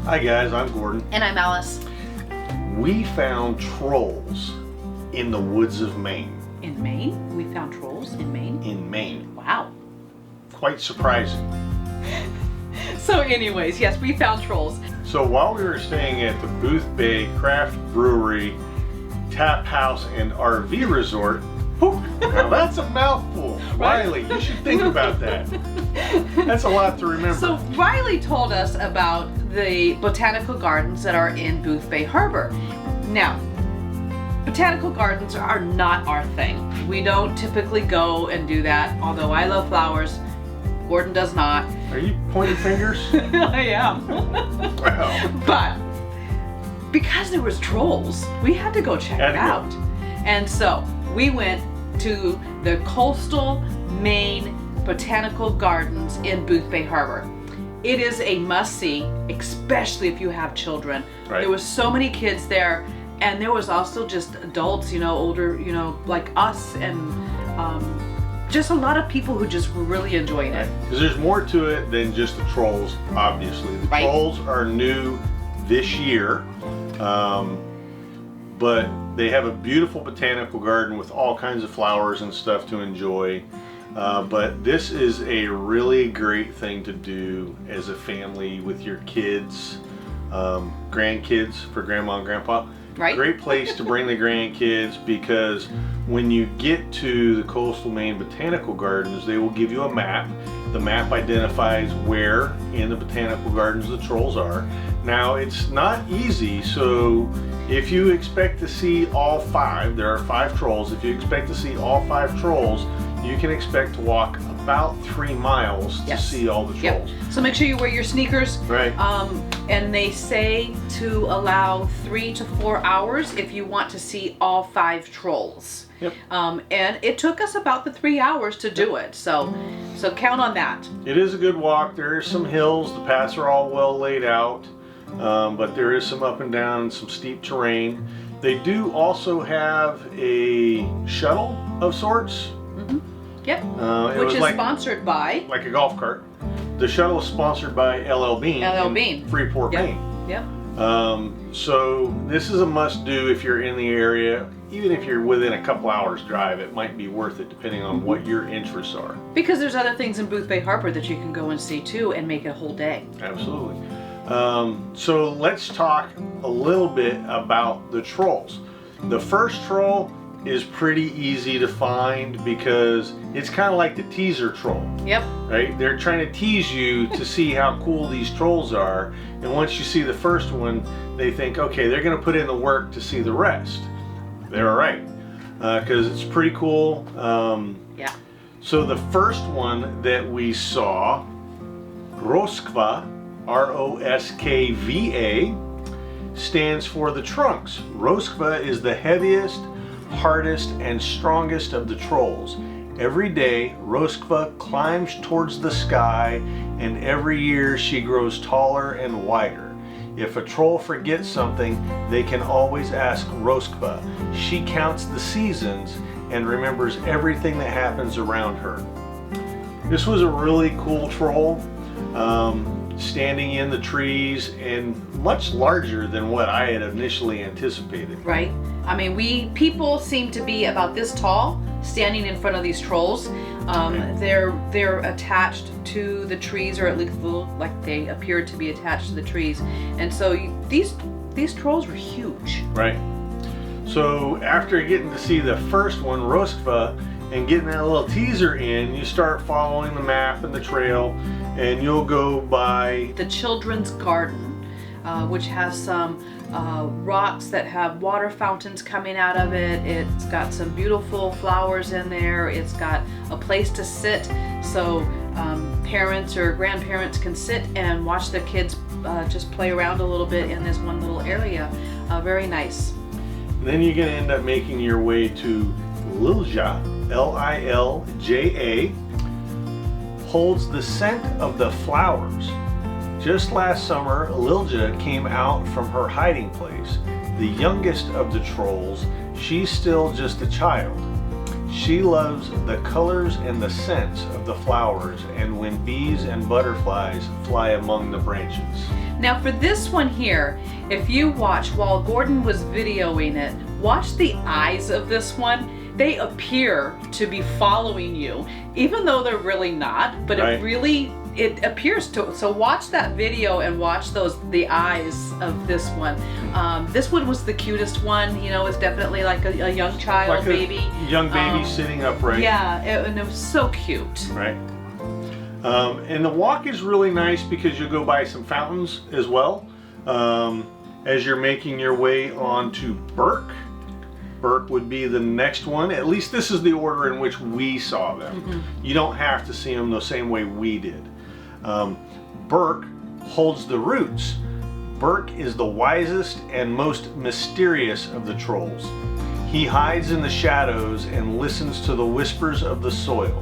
Hi guys, I'm Gordon. And I'm Alice. We found trolls in the woods of Maine. In Maine? We found trolls in Maine? In Maine. Wow. Quite surprising. So anyways, yes, we found trolls. So while we were staying at the Booth Bay Craft Brewery, Tap House and RV Resort, now that's a mouthful. Right? Riley, you should think about that. That's a lot to remember. So Riley told us about the botanical gardens that are in Booth Bay Harbor. Now, botanical gardens are not our thing. We don't typically go and do that, although I love flowers. Gordon does not. Are you pointing fingers? I am. Wow. But because there was trolls, we had to go check it out. And so we went to the Coastal Maine Botanical Gardens in Booth Bay Harbor. It is a must-see, especially if you have children. Right. There was so many kids there, and there was also just adults, older, like us, and just a lot of people who just were really enjoying it. Because there's more to it than just the trolls, obviously. The Right. trolls are new this year, but they have a beautiful botanical garden with all kinds of flowers and stuff to enjoy. But this is a really great thing to do as a family with your kids, grandkids for grandma and grandpa. Right. Great place to bring the grandkids, because when you get to the Coastal Maine Botanical Gardens, they will give you a map. The map identifies where in the botanical gardens the trolls are. Now, it's not easy, so if you expect to see all 5, there are 5 trolls. If you expect to see all 5 trolls, you can expect to walk about 3 miles to see all the trolls. Yep. So make sure you wear your sneakers. Right. And they say to allow 3 to 4 hours if you want to see all 5 trolls. Yep. And it took us about the 3 hours to do it. So count on that. It is a good walk. There are some hills. The paths are all well laid out, but there is some up and down and some steep terrain. They do also have a shuttle of sorts. Mm-hmm. Yep. Which is like, sponsored by? Like a golf cart. The shuttle is sponsored by LL Bean. LL in Bean. Freeport, Yep. Maine. Yep. So this is a must-do if you're in the area. Even if you're within a couple hours drive, it might be worth it depending on what your interests are. Because there's other things in Booth Bay Harbor that you can go and see too and make it a whole day. Absolutely. So let's talk a little bit about the trolls. The first troll is pretty easy to find because it's kind of like the teaser troll. Yep. Right? They're trying to tease you to see how cool these trolls are, and once you see the first one, they think, okay, they're going to put in the work to see the rest. They're right, because it's pretty cool. Yeah. So the first one that we saw, Roskva, R-O-S-K-V-A, stands for the trunks. Roskva is the heaviest, hardest, and strongest of the trolls. Every day, Roskva climbs towards the sky, and every year she grows taller and wider. If a troll forgets something, they can always ask Roskva. She counts the seasons and remembers everything that happens around her. This was a really cool troll, standing in the trees and much larger than what I had initially anticipated. Right. I mean, people seem to be about this tall standing in front of these trolls. They're attached to the trees, or at least look like they appeared to be attached to the trees. And so these trolls were huge. Right. So after getting to see the first one, Roskva, and getting that little teaser in, you start following the map and the trail, and you'll go by the children's garden, which has some rocks that have water fountains coming out of it. It's got some beautiful flowers in there. It's got a place to sit, so parents or grandparents can sit and watch the kids just play around a little bit in this one little area. Very nice. And then you're going to end up making your way to Lilja, L-I-L-J-A, holds the scent of the flowers. Just last summer, Lilja came out from her hiding place. The youngest of the trolls, she's still just a child. She loves the colors and the scents of the flowers and when bees and butterflies fly among the branches. Now for this one here, if you watch while Gordon was videoing it, watch the eyes of this one. They appear to be following you, even though they're really not, but it appears to. So watch that video and watch the eyes of this one. This one was the cutest one. You know, it's definitely like a young child, like baby. Young baby sitting upright. Yeah, and it was so cute. Right. And the walk is really nice because you'll go by some fountains as well as you're making your way on to Burke. Burke would be the next one. At least this is the order in which we saw them. You don't have to see them the same way we did. Burke holds the roots. Burke is the wisest and most mysterious of the trolls. He hides in the shadows and listens to the whispers of the soil.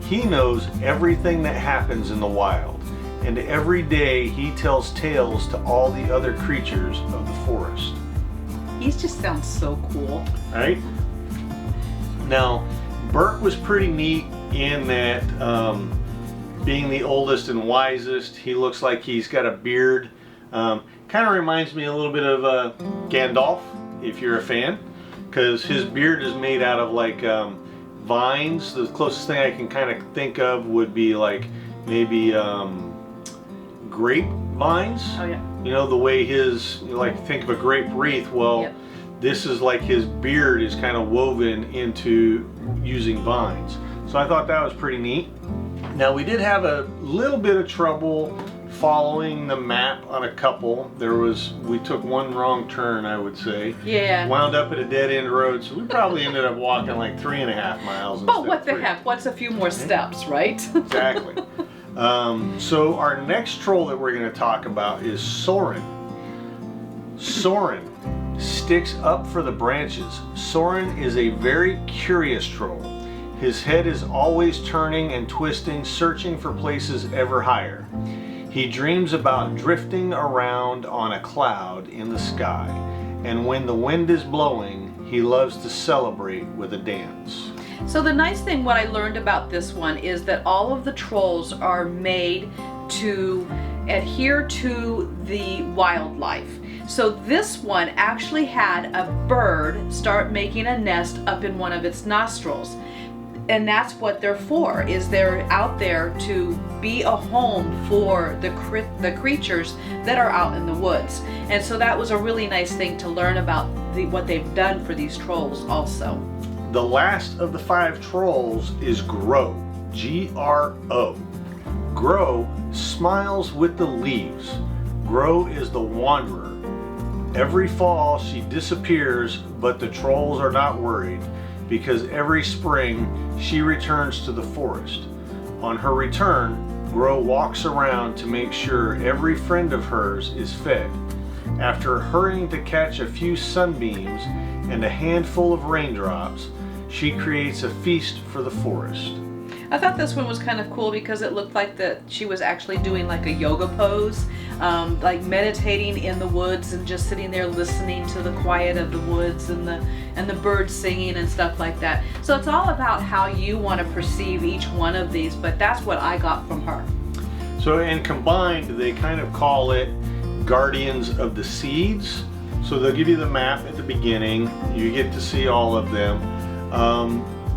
He knows everything that happens in the wild, and every day he tells tales to all the other creatures of the forest. He just sounds so cool. Right? Now, Burke was pretty neat in that being the oldest and wisest, he looks like he's got a beard. Kind of reminds me a little bit of Gandalf, if you're a fan, because his beard is made out of like vines. The closest thing I can kind of think of would be like maybe grape vines. Oh yeah. You know, the way think of a grape wreath. Well, Yep. This is like his beard is kind of woven into using vines. So I thought that was pretty neat. Now we did have a little bit of trouble following the map on a couple. We took one wrong turn, I would say. Yeah. Wound up at a dead end road, so we probably ended up walking like 3.5 miles. But what the heck? What's a few more steps, right? Exactly. So our next troll that we're going to talk about is Soren. Soren sticks up for the branches. Soren is a very curious troll. His head is always turning and twisting, searching for places ever higher. He dreams about drifting around on a cloud in the sky, and when the wind is blowing, he loves to celebrate with a dance. So the nice thing, what I learned about this one, is that all of the trolls are made to adhere to the wildlife. So this one actually had a bird start making a nest up in one of its nostrils. And that's what they're for, is they're out there to be a home for the creatures that are out in the woods. And so that was a really nice thing to learn about what they've done for these trolls also. The last of the 5 trolls is Grow, G-R-O. Grow smiles with the leaves. Grow is the wanderer. Every fall she disappears, but the trolls are not worried, because every spring she returns to the forest. On her return, Grow walks around to make sure every friend of hers is fed. After hurrying to catch a few sunbeams and a handful of raindrops, she creates a feast for the forest. I thought this one was kind of cool because it looked like that she was actually doing like a yoga pose, like meditating in the woods and just sitting there listening to the quiet of the woods and the birds singing and stuff like that. So it's all about how you want to perceive each one of these, but that's what I got from her. So, and combined, they kind of call it Guardians of the Seeds. So they'll give you the map at the beginning. You get to see all of them.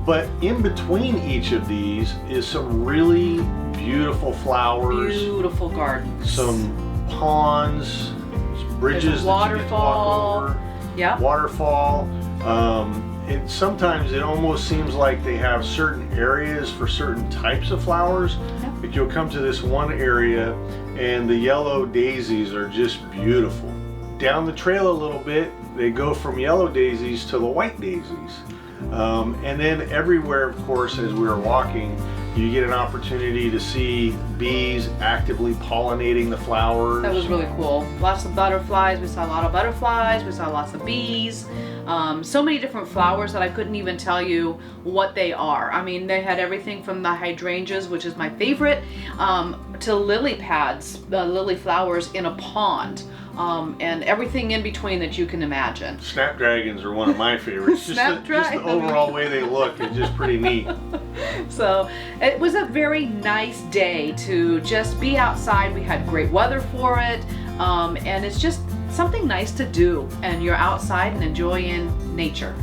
But in between each of these is some really beautiful flowers. Beautiful gardens. Some ponds, some bridges that you get to walk over. Yeah. Waterfall. Sometimes it almost seems like they have certain areas for certain types of flowers. Yep. But you'll come to this one area and the yellow daisies are just beautiful. Down the trail a little bit, they go from yellow daisies to the white daisies. And then everywhere, of course, as we were walking, you get an opportunity to see bees actively pollinating the flowers. That was really cool. Lots of butterflies. We saw a lot of butterflies. We saw lots of bees. So many different flowers that I couldn't even tell you what they are. I mean, they had everything from the hydrangeas, which is my favorite, to lily pads, lily flowers in a pond. And everything in between that you can imagine. Snapdragons are one of my favorites. just the overall way they look is just pretty neat. So it was a very nice day to just be outside. We had great weather for it, and it's just something nice to do, and you're outside and enjoying nature.